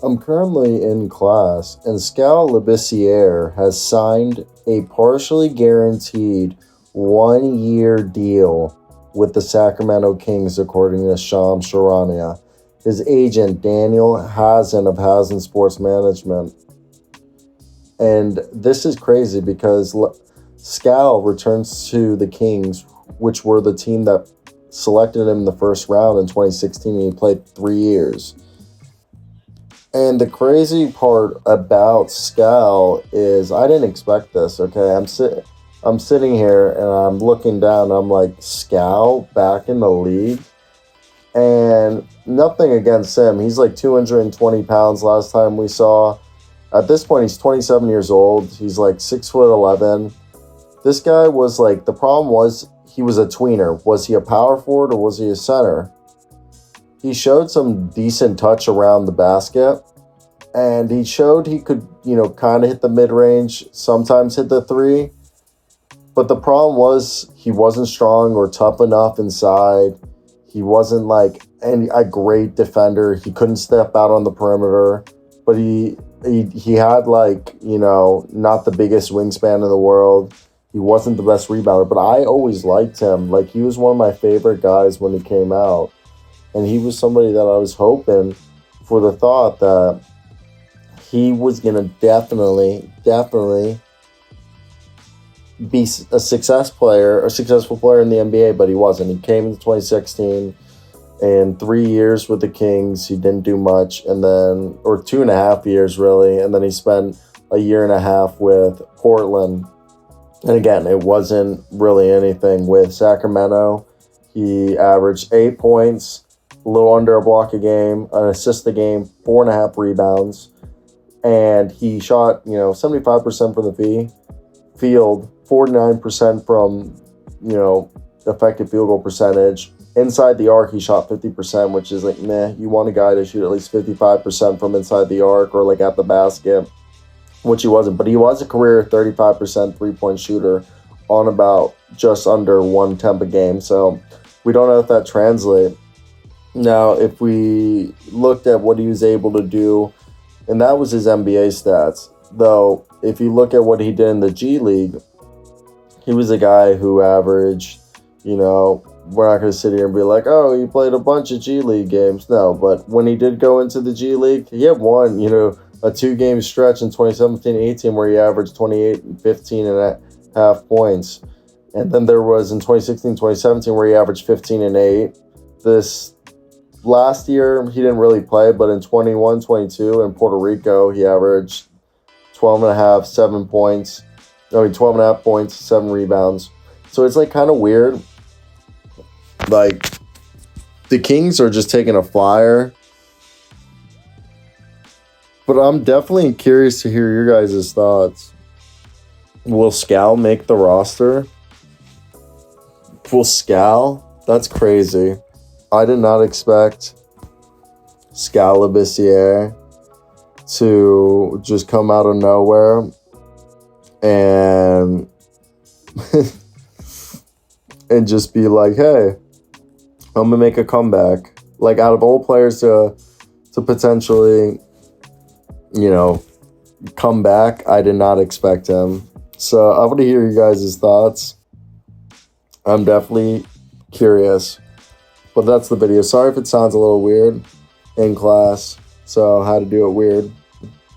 I'm currently in class, and Skal Labissiere has signed a partially guaranteed 1 year deal with the Sacramento Kings, according to Sham Sharania. His agent, Daniel Hazan of Hazan Sports Management. And this is crazy because Skal returns to the Kings, which were the team that selected him in the first round in 2016, and he played 3 years. And the crazy part about Skal is I didn't expect this. Okay, I'm sitting here and I'm looking down. And I'm like, Skal back in the league, and nothing against him. He's like 220 pounds last time we saw. At this point, he's 27 years old. He's like 6'11". This guy was like, the problem was he was a tweener. Was he a power forward or was he a center? He showed some decent touch around the basket, and he showed he could, kind of hit the mid-range, sometimes hit the three. But the problem was he wasn't strong or tough enough inside. He wasn't like a great defender. He couldn't step out on the perimeter, but he had not the biggest wingspan in the world. He wasn't the best rebounder, but I always liked him. Like, he was one of my favorite guys when he came out. And he was somebody that I was hoping for the thought that he was going to definitely be a successful player in the NBA, but he wasn't. He came in 2016, and 3 years with the Kings, he didn't do much, or 2.5 years really, and then he spent a year and a half with Portland. And again, it wasn't really anything with Sacramento. He averaged 8 points, a little under a block a game, an assist a game, 4.5 rebounds. And he shot, 75% from the field, 49% from, effective field goal percentage. Inside the arc, he shot 50%, which is like, meh. You want a guy to shoot at least 55% from inside the arc or like at the basket, which he wasn't. But he was a career 35% three-point shooter on about just under 1 attempt a game. So we don't know if that translates. Now, if we looked at what he was able to do, and that was his NBA stats, though, if you look at what he did in the G League, he was a guy who averaged, we're not going to sit here and be like, oh, he played a bunch of G League games. No, but when he did go into the G League, he had one, a 2-game stretch in 2017-18 where he averaged 28 and 15 and a half points. And then there was in 2016-2017 where he averaged 15 and 8. This last year, he didn't really play, but in 21-22 in Puerto Rico, he averaged 12 and a half, 7 points. 12 and a half points, 7 rebounds. So it's like kind of weird. Like, the Kings are just taking a flyer. But I'm definitely curious to hear your guys' thoughts. Will Skal make the roster? Will Skal? That's crazy. I did not expect Skal Labissiere to just come out of nowhere and and just be like, hey, I'm going to make a comeback. Like, out of all players to potentially, come back, I did not expect him. So I want to hear you guys' thoughts. I'm definitely curious. But that's the video. Sorry if it sounds a little weird in class. So I had to do it weird.